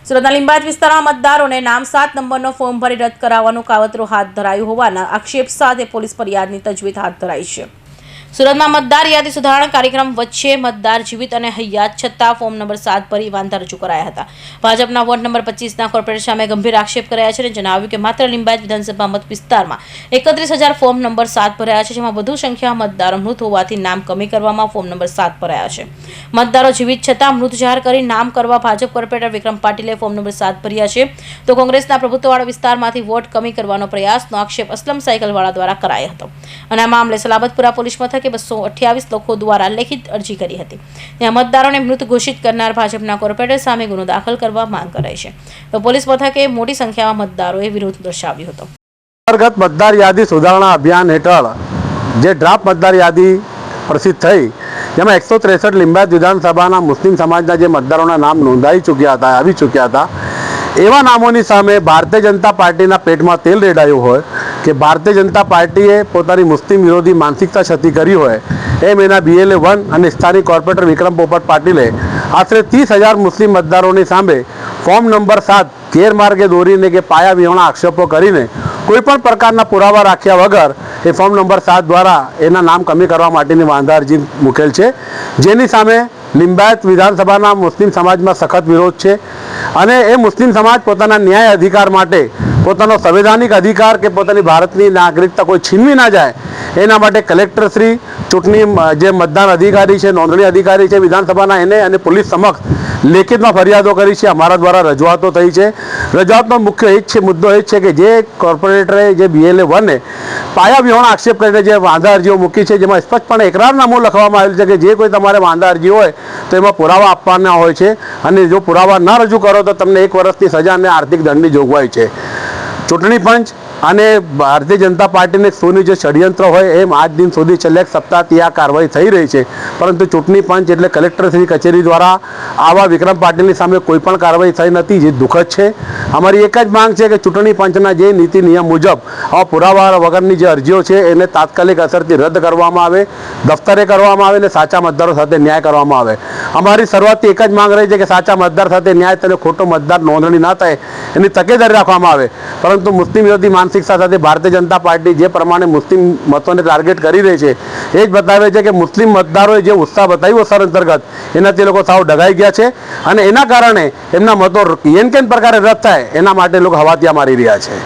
સુરતના લીંબાયત વિસ્તારમાં મતદારોને નામ 7 નંબરનો ફોર્મ ભરી રદ કરાવવાનું કાવતરું હાથ ધરાયું હોવાના આક્ષેપ સાથે પોલીસ ફરિયાદની તજવીજ હાથ ધરાઈ છે। સુરતમાં મતદાર યાદી સુધારણા કાર્યક્રમ વચ્ચે મતદાર જીવિત અને હયાત છતાં ફોર્મ નંબર 7 ભરી વાંધા રજૂ કરાયા હતા। ભાજપના વોર્ડ નંબર 25ના કોર્પોરેટર સામે ગંભીર આક્ષેપ કરાયા છે અને જણાવ્યું કે માત્ર લીંબાયત વિધાનસભા મત વિસ્તારમાં 31,000 ફોર્મ નંબર 7 ભરાયા છે, જેમાં વધુ સંખ્યામાં મતદારો મૃત હોવાથી નામ કમી કરવામાં ફોર્મ નંબર 7 ભરાયા છે। મતદારો જીવિત છતાં મૃત જાહેર કરી નામ કરવા ભાજપ કોર્પોરેટર વિક્રમ પાટીલે ફોર્મ નંબર 7 ભર્યા છે, તો કોંગ્રેસના પ્રભુત્વવાળા વિસ્તારમાંથી વોટ કમી કરવાનો પ્રયાસનો આક્ષેપ અસલમ સાયકલવાળા દ્વારા કરાયો હતો અને આ મામલે સલાબતપુરા પોલીસ મથકે 228 લોકો દ્વારા લેખિત અરજી કરી હતી। ત્યાં મતદારોને મૃત ઘોષિત કરનાર ભાજપના કોર્પોરેટર સામે ગુનો દાખલ કરવા માંગ કરાઈ છે, તો પોલીસ મથકે મોટી સંખ્યામાં મતદારોએ વિરોધ દર્શાવ્યો હતો। અંતર્ગત મતદાર યાદી સુધારણા અભિયાન હેઠળ જે ડ્રાફ્ટ મતદાર યાદી પ્રસિદ્ધ થઈ, જેમાં 163 લીંબાયત વિધાનસભાના મુસ્લિમ સમાજના જે મતદારોના નામ નોંધાઈ ચૂક્યા હતા, આવી ચૂક્યા હતા, એવા નામોની સામે ભારતીય જનતા પાર્ટીના પેટમાં તેલ રેડાયું હોય કે ભારતીય જનતા પાર્ટીએ પોતાની મુસ્લિમ વિરોધી માનસિકતા છતી કરી હોય એમ એના BLA 1 અને સ્થાનિક કોર્પોરેટર વિક્રમ પોપટ પાટીલે આશરે 30,000 મુસ્લિમ મતદારોની સામે ફોર્મ નંબર 7 ગેરમાર્ગે દોરીને કે પાયા વિહોણા આક્ષેપો કરીને કોઈપણ પ્રકારના પુરાવા રાખ્યા વગર એ ફોર્મ નંબર 7 દ્વારા એના નામ કમી કરવા માટેની વાંધા અરજી મૂકેલ છે, જેની સામે લીંબાયત વિધાનસભાના મુસ્લિમ સમાજમાં સખત વિરોધ છે અને એ મુસ્લિમ સમાજ પોતાના ન્યાય અધિકાર માટે, પોતાનો સંવૈધાનિક અધિકાર કે પોતાની ભારતની નાગરિકતા કોઈ છીનવી ના જાય એના માટે કલેક્ટરશ્રી, ચૂંટણી જે મતદાન અધિકારી છે, નોંધણી અધિકારી છે વિધાનસભાના, એને અને પોલીસ સમક્ષ લેખિતમાં ફરિયાદો કરી છે, અમારા દ્વારા રજૂઆતો થઈ છે। રજૂઆતનો મુખ્ય એ જ છે, મુદ્દો એ જ છે કે જે કોર્પોરેટરે જે BLA 1 પાયા વિહોણા આક્ષેપ કરીને જે વાંધા અરજીઓ મૂકી છે, જેમાં સ્પષ્ટપણે એકરારનામું લખવામાં આવેલું છે કે જે કોઈ તમારે વાંધા અરજી હોય તો એમાં પુરાવા આપવાના હોય છે અને જો પુરાવા ન રજૂ કરો તો તમને 1 વર્ષની સજા અને આર્થિક દંડની જોગવાઈ છે। ચૂંટણી પંચ અને ભારતીય જનતા પાર્ટીને શોની જે ષડયંત્ર હોય એમ આજ દિન સુધી છેલ્લા એક સપ્તાહથી આ કાર્યવાહી થઈ રહી છે, પરંતુ ચૂંટણી પંચ એટલે કલેક્ટરશ્રી કચેરી દ્વારા આવા વિક્રમ પાટીલની સામે કોઈ પણ કાર્યવાહી થઈ નથી, જે દુઃખદ છે। અમારી એક જ માંગ છે કે ચૂંટણી પંચના જે નીતિ નિયમ મુજબ આવા પુરાવા વગરની જે અરજીઓ છે એને તાત્કાલિક અસરથી રદ કરવામાં આવે, દફતરે કરવામાં આવે અને સાચા મતદારો સાથે ન્યાય કરવામાં આવે। અમારી શરૂઆતથી એક જ માંગ રહી છે કે સાચા મતદાર સાથે ન્યાય તેને ખોટો મતદાર નોંધણી ના થાય એની તકેદારી રાખવામાં આવે, પરંતુ મુસ્લિમ વિરોધી માનસિકતા સાથે ભારતીય જનતા પાર્ટી જે પ્રમાણે મુસ્લિમ મતોને ટાર્ગેટ કરી રહી છે એ જ બતાવે છે કે મુસ્લિમ મતદારોએ જે ઉત્સાહ બતાવ્યો સર અંતર્ગત એનાથી લોકો સાવ ડગાઈ ગયા છે અને એના કારણે એમના મતો કેન પ્રકારે રદ થાય એના માટે લોકો હવાતિયા મારી રહ્યા છે।